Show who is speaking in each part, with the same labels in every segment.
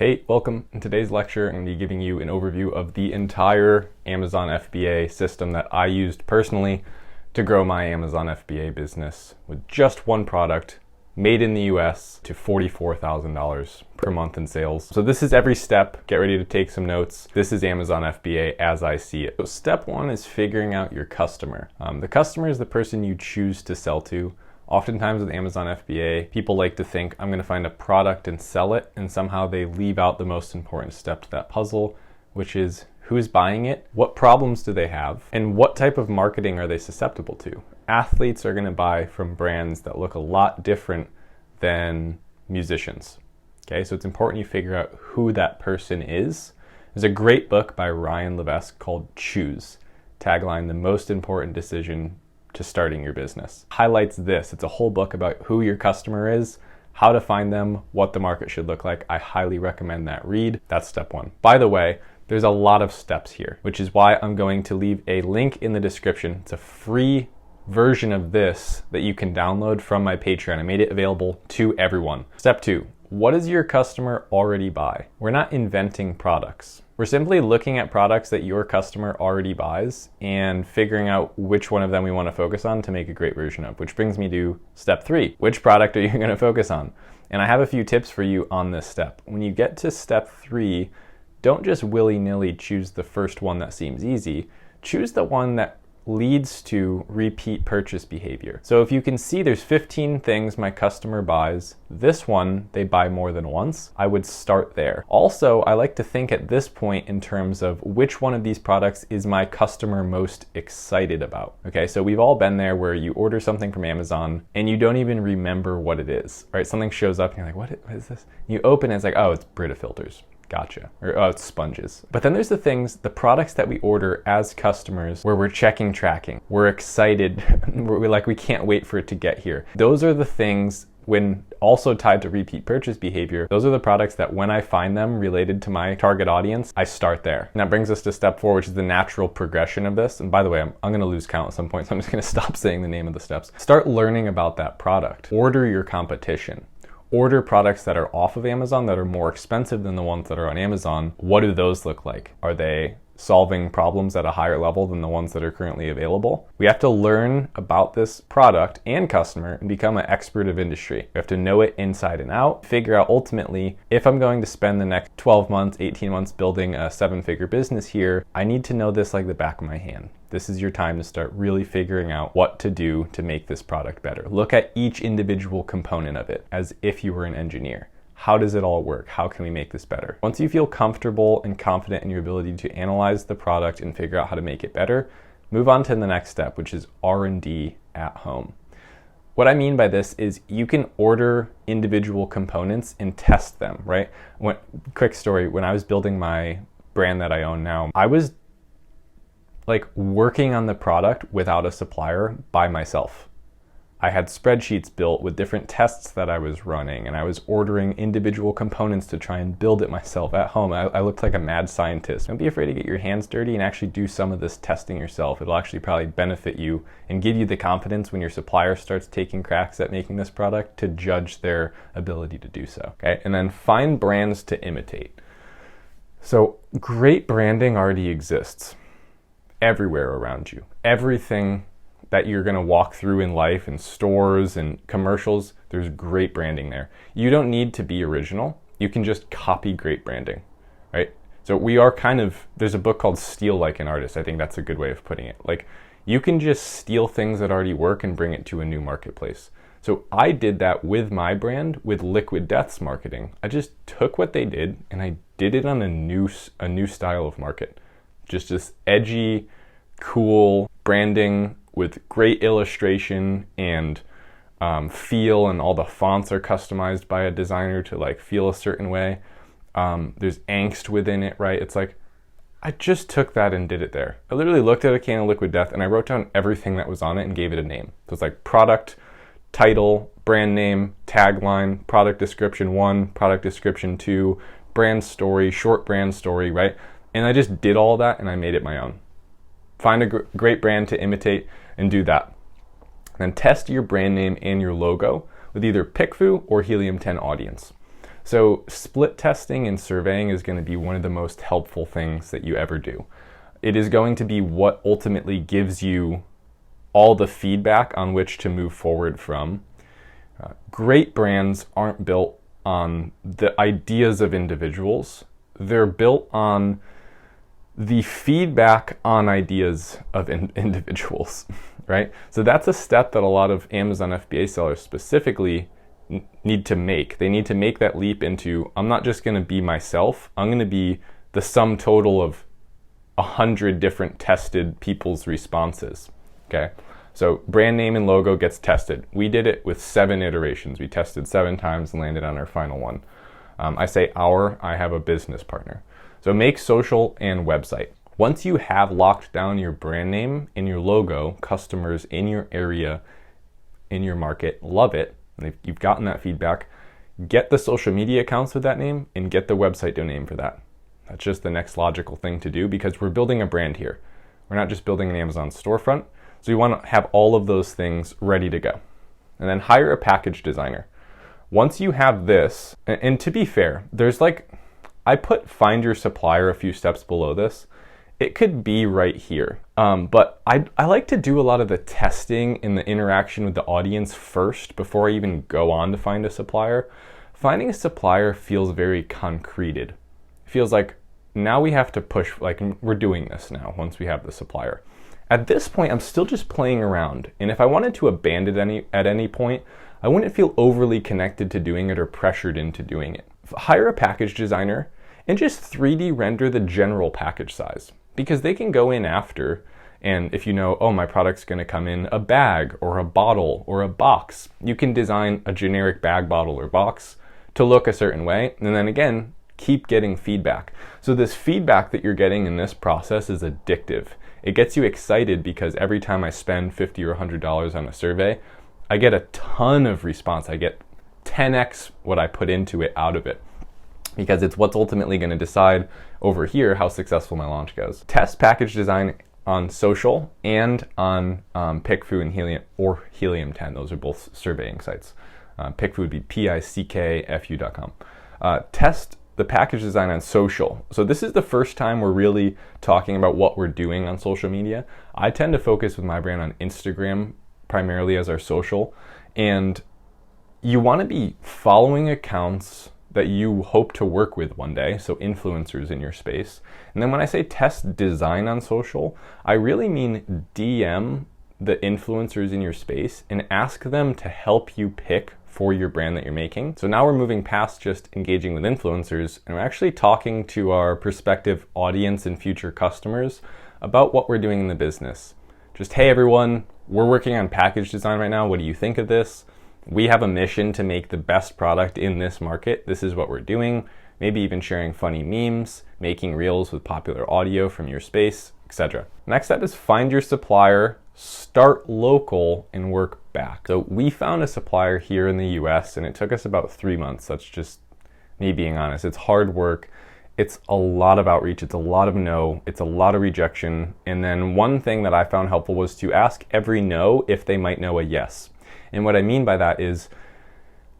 Speaker 1: Hey, welcome. In today's lecture, I'm going to be giving you an overview of the entire Amazon FBA system that I used personally to grow my Amazon FBA business with just one product made in the US to $44,000 per month in sales. So this is every step. Get ready to take some notes. This is Amazon FBA as I see it. So step one is figuring out your customer. The customer is the person you choose to sell to. Oftentimes with Amazon FBA, people like to think, I'm going to find a product and sell it, and somehow they leave out the most important step to that puzzle, which is who's buying it, what problems do they have, and what type of marketing are they susceptible to. Athletes are going to buy from brands that look a lot different than musicians. Okay, so it's important you figure out who that person is. There's a great book by Ryan Levesque called Choose. Tagline, the most important decision to starting your business. Highlights this. It's a whole book about who your customer is, how to find them, what the market should look like. I highly recommend that read. That's step one. By the way, there's a lot of steps here, which is why I'm going to leave a link in the description. It's a free version of this that you can download from my Patreon. I made it available to everyone. Step two, what does your customer already buy? We're not inventing products. We're simply looking at products that your customer already buys and figuring out which one of them we want to focus on to make a great version of, which brings me to step three. Which product are you going to focus on? And I have a few tips for you on this step. When you get to step three, don't just willy-nilly choose the first one that seems easy. Choose the one that leads to repeat purchase behavior. So if you can see there's 15 things my customer buys, this one they buy more than once, I would start there. Also, I like to think at this point in terms of which one of these products is my customer most excited about. Okay, so we've all been there where you order something from Amazon and you don't even remember what it is, right? Something shows up and you're like, what is this? You open it, it's like, oh, it's Brita filters. Gotcha. Or, oh, it's sponges. But then there's the things, the products that we order as customers where we're checking tracking. We're excited. we can't wait for it to get here. Those are the things, when also tied to repeat purchase behavior, those are the products that when I find them related to my target audience, I start there. And that brings us to step four, which is the natural progression of this. And by the way, I'm going to lose count at some point, so I'm just going to stop saying the name of the steps. Start learning about that product. Order your competition. Order products that are off of Amazon that are more expensive than the ones that are on Amazon. What do those look like? Are they solving problems at a higher level than the ones that are currently available? We have to learn about this product and customer and become an expert of industry. We have to know it inside and out, figure out ultimately, if I'm going to spend the next 12 months, 18 months building a 7-figure business here, I need to know this like the back of my hand. This is your time to start really figuring out what to do to make this product better. Look at each individual component of it as if you were an engineer. How does it all work? How can we make this better? Once you feel comfortable and confident in your ability to analyze the product and figure out how to make it better, move on to the next step, which is R&D at home. What I mean by this is you can order individual components and test them, right? Quick story, when I was building my brand that I own now, I was like working on the product without a supplier by myself. I had spreadsheets built with different tests that I was running, and I was ordering individual components to try and build it myself at home. I looked like a mad scientist. Don't be afraid to get your hands dirty and actually do some of this testing yourself. It'll actually probably benefit you and give you the confidence when your supplier starts taking cracks at making this product to judge their ability to do so. Okay, and then find brands to imitate. So great branding already exists everywhere around you. Everything that you're going to walk through in life, in stores and commercials, there's great branding there. You don't need to be original. You can just copy great branding, right? So we are there's a book called Steal Like an Artist. I think that's a good way of putting it. Like, you can just steal things that already work and bring it to a new marketplace. So I did that with my brand, with Liquid Death's marketing. I just took what they did and I did it on a new style of market. Just this edgy, cool branding with great illustration and feel, and all the fonts are customized by a designer to like feel a certain way. There's angst within it, right? It's like, I just took that and did it there. I literally looked at a can of Liquid Death and I wrote down everything that was on it and gave it a name. So it's like product, title, brand name, tagline, product description 1, product description 2, brand story, short brand story, right? And I just did all that and I made it my own. Find a great brand to imitate and do that. Then test your brand name and your logo with either PickFu or Helium 10 Audience. So split testing and surveying is going to be one of the most helpful things that you ever do. It is going to be what ultimately gives you all the feedback on which to move forward from. Great brands aren't built on the ideas of individuals. They're built on the feedback on ideas of individuals, right? So that's a step that a lot of Amazon FBA sellers specifically need to make. They need to make that leap into, I'm not just going to be myself, I'm going to be the sum total of 100 different tested people's responses, okay? So brand name and logo gets tested. We did it with 7 iterations. We tested 7 times and landed on our final one. I say I have a business partner. So make social and website. Once you have locked down your brand name and your logo, customers in your area, in your market, love it, and you've gotten that feedback, get the social media accounts with that name and get the website domain for that. That's just the next logical thing to do because we're building a brand here. We're not just building an Amazon storefront. So you want to have all of those things ready to go. And then hire a package designer. Once you have this, and to be fair, there's I put find your supplier a few steps below this. It could be right here. But I like to do a lot of the testing and the interaction with the audience first before I even go on to find a supplier. Finding a supplier feels very concreted. It feels like now we have to push, we're doing this now once we have the supplier. At this point, I'm still just playing around. And if I wanted to abandon it at any point, I wouldn't feel overly connected to doing it or pressured into doing it. Hire a package designer and just 3D render the general package size because they can go in after. And if you know, oh, my product's going to come in a bag or a bottle or a box, you can design a generic bag, bottle, or box to look a certain way. And then again, keep getting feedback. So this feedback that you're getting in this process is addictive. It gets you excited because every time I spend $50 or $100 on a survey, I get a ton of response. I get 10x what I put into it out of it because it's what's ultimately going to decide over here how successful my launch goes. Test package design on social and on PickFu and Helium 10. Those are both surveying sites. PickFu would be pickfu.com. Test the package design on social. So this is the first time we're really talking about what we're doing on social media. I tend to focus with my brand on Instagram primarily as our social. And you want to be following accounts that you hope to work with one day, so influencers in your space. And then when I say test design on social, I really mean DM the influencers in your space and ask them to help you pick for your brand that you're making. So now we're moving past just engaging with influencers and we're actually talking to our prospective audience and future customers about what we're doing in the business. Just, hey everyone, we're working on package design right now. What do you think of this? We have a mission to make the best product in this market. This is what we're doing. Maybe even sharing funny memes, making reels with popular audio from your space, etc. Next step is find your supplier, start local, and work back. So we found a supplier here in the US and it took us about 3 months. That's just me being honest. It's hard work. It's a lot of outreach. It's a lot of no. It's a lot of rejection. And then one thing that I found helpful was to ask every no if they might know a yes. And what I mean by that is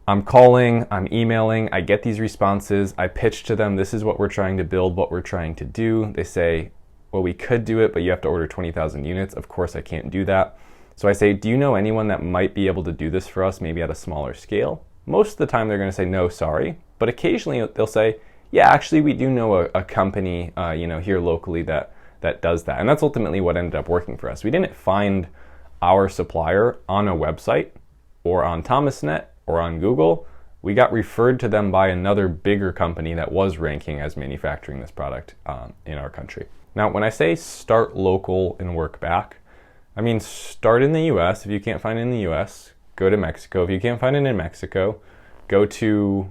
Speaker 1: I'm calling, I'm emailing, I get these responses, I pitch to them, this is what we're trying to build, what we're trying to do. They say, well, we could do it, but you have to order 20,000 units. Of course, I can't do that. So I say, do you know anyone that might be able to do this for us, maybe at a smaller scale? Most of the time they're going to say, no, sorry. But occasionally they'll say, yeah, actually, we do know a company here locally that does that. And that's ultimately what ended up working for us. We didn't find our supplier on a website or on ThomasNet or on Google. We got referred to them by another bigger company that was ranking as manufacturing this product in our country. Now, when I say start local and work back, I mean start in the US. If you can't find it in the US, go to Mexico. If you can't find it in Mexico, go to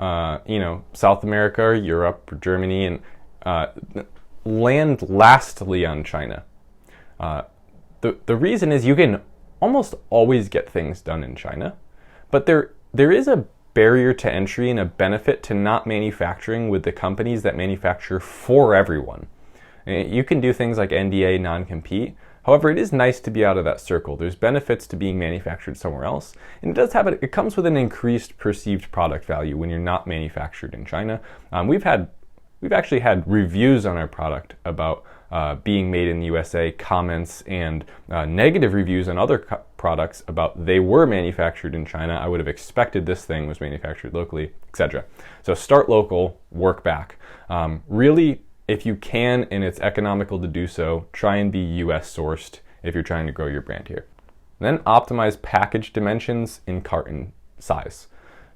Speaker 1: South America or Europe or Germany and land lastly on China. The reason is you can almost always get things done in China, but there is a barrier to entry and a benefit to not manufacturing with the companies that manufacture for everyone. You can do things like NDA, non-compete. However, it is nice to be out of that circle. There's benefits to being manufactured somewhere else, and it comes with an increased perceived product value when you're not manufactured in China. We've actually had reviews on our product about being made in the USA, comments, and negative reviews on other products about they were manufactured in China. I would have expected this thing was manufactured locally, etc. So start local, work back. Really, if you can and it's economical to do so, try and be US sourced if you're trying to grow your brand here. Then optimize package dimensions and carton size.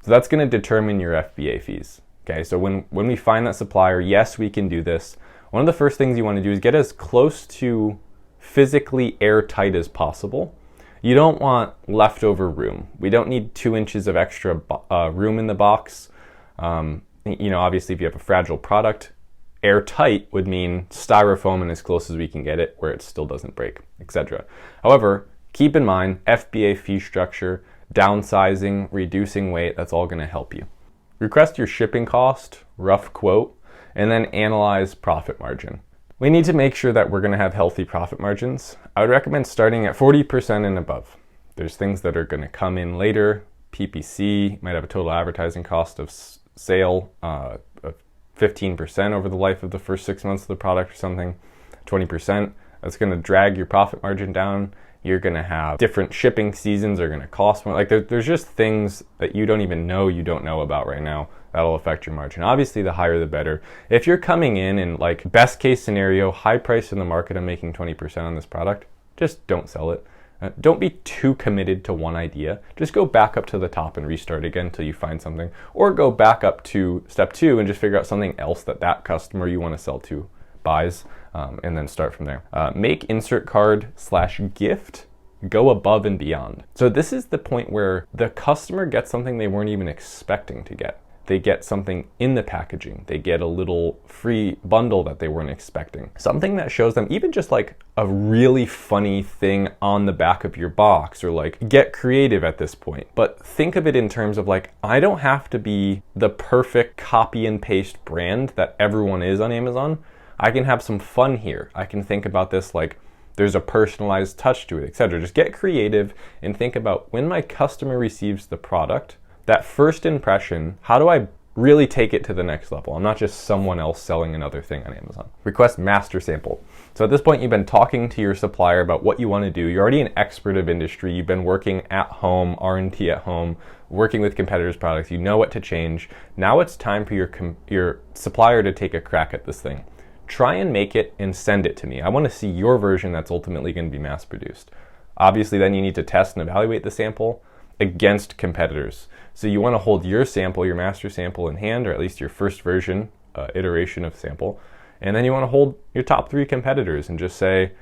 Speaker 1: So that's going to determine your FBA fees. Okay, so when we find that supplier, yes, we can do this. One of the first things you want to do is get as close to physically airtight as possible. You don't want leftover room. We don't need 2 inches of extra room in the box. Obviously, if you have a fragile product, airtight would mean styrofoam and as close as we can get it where it still doesn't break, etc. However, keep in mind FBA fee structure, downsizing, reducing weight, that's all going to help you. Request your shipping cost, rough quote, and then analyze profit margin. We need to make sure that we're going to have healthy profit margins. I would recommend starting at 40% and above. There's things that are going to come in later. PPC might have a total advertising cost of sale of 15% over the life of the first 6 months of the product or something, 20%. That's going to drag your profit margin down. You're going to have different shipping seasons are going to cost more. Like there's just things that you don't even know you don't know about right now that'll affect your margin. Obviously, the higher the better. If you're coming in and like best case scenario, high price in the market, I'm making 20% on this product, just don't sell it. Don't be too committed to one idea. Just go back up to the top and restart again until you find something. Or go back up to step 2 and just figure out something else that customer you want to sell to buys, and then start from there. Make insert card / gift go above and beyond. So this is the point where the customer gets something they weren't even expecting to get. They get something in the packaging. They get a little free bundle that they weren't expecting. Something that shows them even just like a really funny thing on the back of your box, or like get creative at this point. But think of it in terms of like, I don't have to be the perfect copy and paste brand that everyone is on Amazon. I can have some fun here. I can think about this like there's a personalized touch to it, etc. Just get creative and think about when my customer receives the product, that first impression, how do I really take it to the next level? I'm not just someone else selling another thing on Amazon. Request master sample. So at this point, you've been talking to your supplier about what you want to do. You're already an expert of industry. You've been working at home, R&D at home, working with competitors' products. You know what to change. Now it's time for your supplier to take a crack at this thing. Try and make it and send it to me. I want to see your version that's ultimately going to be mass produced. Obviously, then you need to test and evaluate the sample against competitors. So you want to hold your sample, your master sample in hand, or at least your first version, iteration of sample. And then you want to hold your top 3 competitors and just say,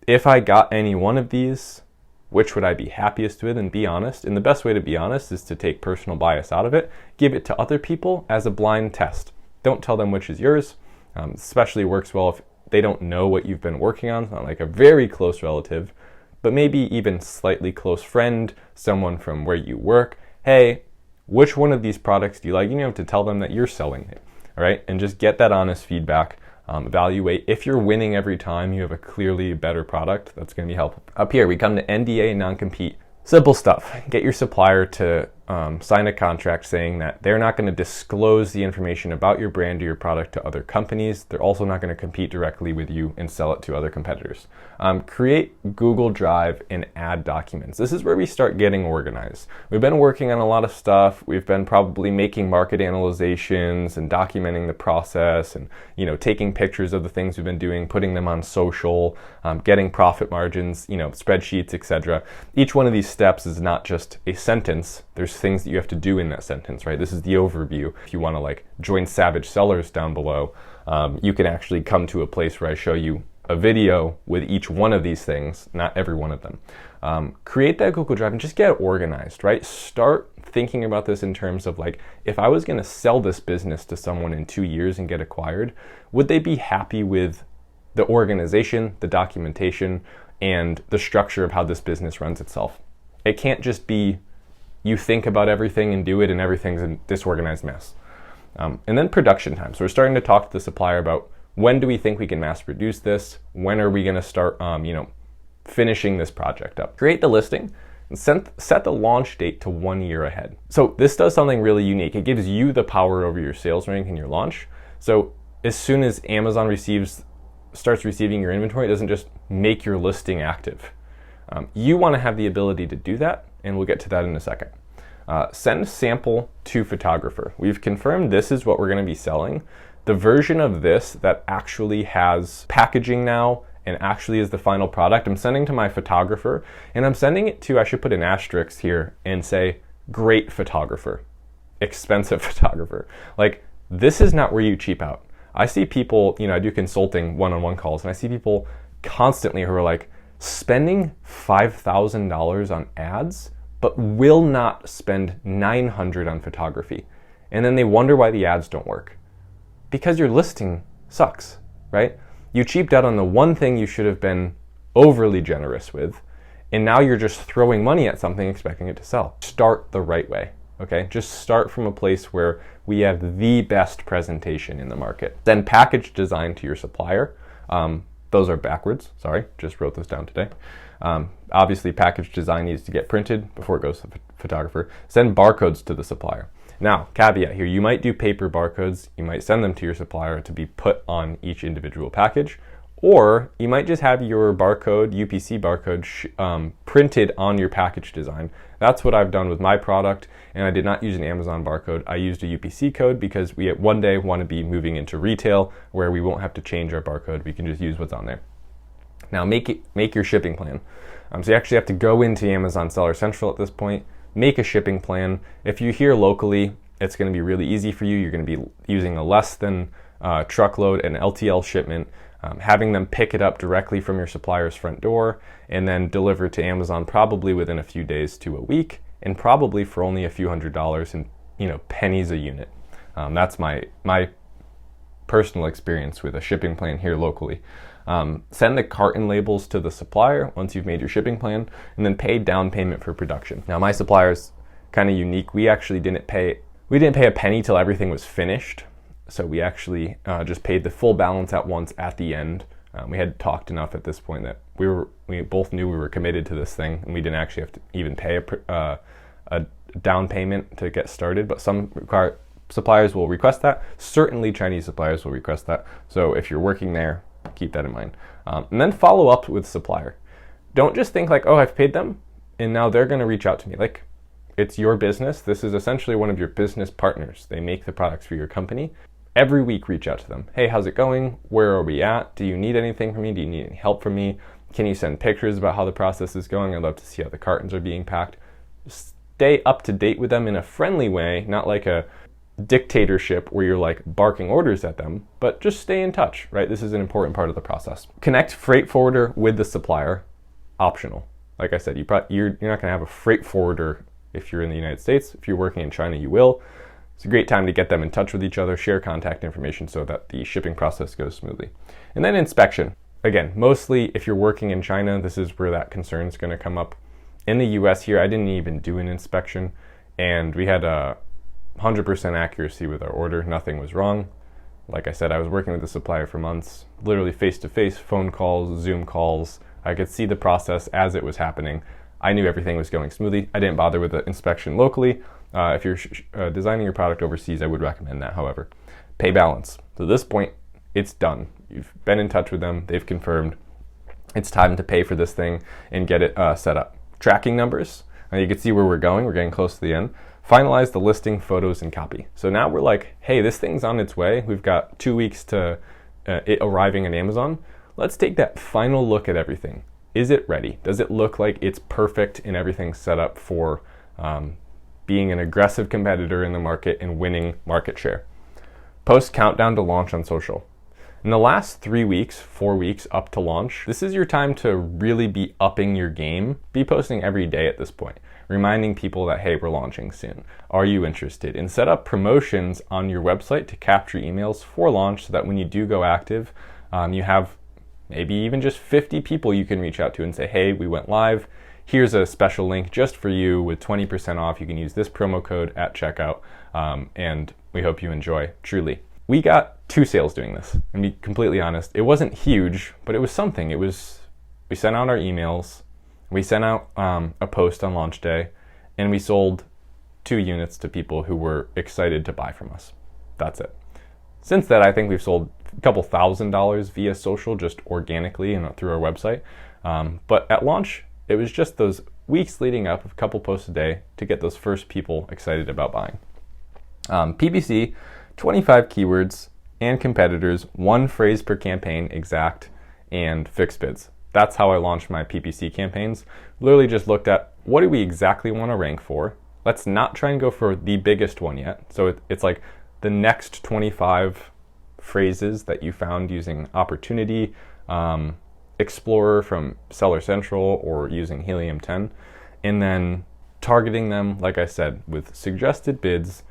Speaker 1: if I got any one of these, which would I be happiest with, and be honest. And the best way to be honest is to take personal bias out of it. Give it to other people as a blind test. Don't tell them which is yours. Especially works well if they don't know what you've been working on. It's not like a very close relative, but maybe even slightly close friend, someone from where you work. Hey, which one of these products do you like? You don't have to tell them that you're selling it, all right? And just get that honest feedback. Evaluate. If you're winning every time, you have a clearly better product. That's going to be helpful. Up here, we come to NDA and non-compete. Simple stuff. Get your supplier to sign a contract saying that they're not going to disclose the information about your brand or your product to other companies. They're also not going to compete directly with you and sell it to other competitors. Create Google Drive and add documents. This is where we start getting organized. We've been working on a lot of stuff. We've been probably making market analyzations and documenting the process and taking pictures of the things we've been doing, putting them on social, getting profit margins, spreadsheets, etc. Each one of these steps is not just a sentence. There's things that you have to do in that sentence, right? This is the overview. If you want to join Savage Sellers down below, you can actually come to a place where I show you a video with each one of these things, not every one of them. Create that Google Drive and just get organized, right? Start thinking about this in terms of if I was going to sell this business to someone in 2 years and get acquired, would they be happy with the organization, the documentation, and the structure of how this business runs itself? It can't just be you think about everything and do it and everything's a disorganized mess. And then production time. So we're starting to talk to the supplier about when do we think we can mass produce this? When are we going to start, finishing this project up. Create the listing and set the launch date to 1 year ahead. So this does something really unique. It gives you the power over your sales rank and your launch. So as soon as Amazon starts receiving your inventory, it doesn't just make your listing active. You want to have the ability to do that, and we'll get to that in a second. Send sample to photographer. We've confirmed this is what we're going to be selling. The version of this that actually has packaging now and actually is the final product, I'm sending to my photographer, and I'm sending it to, I should put an asterisk here and say, great photographer, expensive photographer. Like, this is not where you cheap out. I see people, I do consulting one-on-one calls, and I see people constantly who are like spending $5,000 on ads, but will not spend $900 on photography. And then they wonder why the ads don't work. Because your listing sucks, right? You cheaped out on the one thing you should have been overly generous with, and now you're just throwing money at something expecting it to sell. Start the right way, okay? Just start from a place where we have the best presentation in the market. Then package design to your supplier. Those are backwards, sorry, just wrote this down today. Obviously, package design needs to get printed before it goes to the photographer. Send barcodes to the supplier. Now, caveat here, you might do paper barcodes, you might send them to your supplier to be put on each individual package, or you might just have your barcode, UPC barcode, printed on your package design. That's what I've done with my product, and I did not use an Amazon barcode. I used a UPC code because we one day want to be moving into retail where we won't have to change our barcode. We can just use what's on there. Now, make your shipping plan. So you actually have to go into Amazon Seller Central at this point, make a shipping plan. If you're here locally, it's going to be really easy for you. You're going to be using a less than truckload and LTL shipment, having them pick it up directly from your supplier's front door and then deliver to Amazon probably within a few days to a week, and probably for only a few $100s and pennies a unit. That's my personal experience with a shipping plan here locally. Send the carton labels to the supplier once you've made your shipping plan, and then pay down payment for production. Now, my supplier's kind of unique. We actually didn't pay a penny till everything was finished. So we actually just paid the full balance at once at the end. We had talked enough at this point that we both knew we were committed to this thing, and we didn't actually have to even pay a down payment to get started. But some suppliers will request that. Certainly Chinese suppliers will request that. So if you're working there, keep that in mind. And then follow up with supplier. Don't just think like, oh, I've paid them and now they're going to reach out to me. Like, it's your business. This is essentially one of your business partners. They make the products for your company. Every week, reach out to them. Hey, how's it going? Where are we at? Do you need anything from me? Do you need any help from me? Can you send pictures about how the process is going? I'd love to see how the cartons are being packed. Stay up to date with them in a friendly way, not like a dictatorship where you're like barking orders at them, but just stay in touch, right? This is an important part of the process. Connect freight forwarder with the supplier, optional. Like I said, you're not going to have a freight forwarder if you're in the United States. If you're working in China, you will. It's a great time to get them in touch with each other, share contact information so that the shipping process goes smoothly. And then inspection. Again, mostly if you're working in China, this is where that concern is going to come up. In the US here, I didn't even do an inspection, and we had a 100% accuracy with our order. Nothing was wrong. Like I said, I was working with the supplier for months, literally face-to-face, phone calls, Zoom calls. I could see the process as it was happening. I knew everything was going smoothly. I didn't bother with the inspection locally. If you're designing your product overseas, I would recommend that, however. Pay balance. So at this point, it's done. You've been in touch with them. They've confirmed. It's time to pay for this thing and get it set up. Tracking numbers. You can see where we're going. We're getting close to the end. Finalize the listing, photos, and copy. So now we're like, hey, this thing's on its way. We've got 2 weeks to it arriving on Amazon. Let's take that final look at everything. Is it ready? Does it look like it's perfect and everything's set up for being an aggressive competitor in the market and winning market share? Post countdown to launch on social. In the last 3 weeks, 4 weeks up to launch, this is your time to really be upping your game. Be posting every day at this point, reminding people that, hey, we're launching soon. Are you interested? And set up promotions on your website to capture emails for launch so that when you do go active, you have maybe even just 50 people you can reach out to and say, hey, we went live. Here's a special link just for you with 20% off. You can use this promo code at checkout, and we hope you enjoy, truly. We got 2 sales doing this, and be completely honest. It wasn't huge, but it was something. It was we sent out our emails, we sent out a post on launch day, and we sold 2 units to people who were excited to buy from us. That's it. Since then, I think we've sold a couple $1,000s via social, just organically and through our website. But at launch, it was just those weeks leading up, a couple posts a day to get those first people excited about buying. PPC, 25 keywords and competitors, 1 phrase per campaign, exact, and fixed bids. That's how I launched my PPC campaigns. Literally just looked at what do we exactly want to rank for. Let's not try and go for the biggest one yet. So it's like the next 25 phrases that you found using Opportunity, Explorer from Seller Central, or using Helium 10, and then targeting them, like I said, with suggested bids,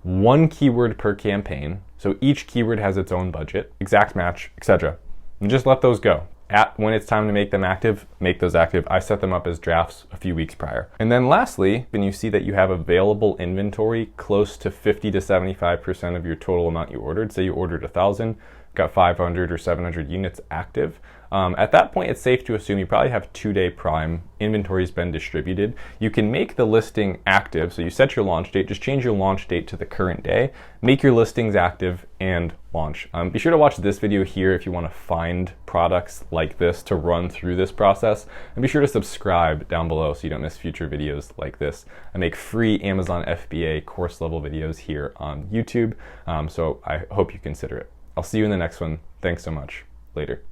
Speaker 1: 1 keyword per campaign. So each keyword has its own budget, exact match, etc. And just let those go. When it's time to make them active, make those active. I set them up as drafts a few weeks prior. And then lastly, when you see that you have available inventory close to 50 to 75% of your total amount you ordered, say you ordered 1,000, got 500 or 700 units active, at that point it's safe to assume you probably have 2-day prime, inventory's been distributed. You can make the listing active, so you set your launch date, just change your launch date to the current day, make your listings active, and launch. Be sure to watch this video here if you want to find products like this to run through this process, and be sure to subscribe down below so you don't miss future videos like this. I make free Amazon FBA course level videos here on YouTube, so I hope you consider it. I'll see you in the next one. Thanks so much. Later.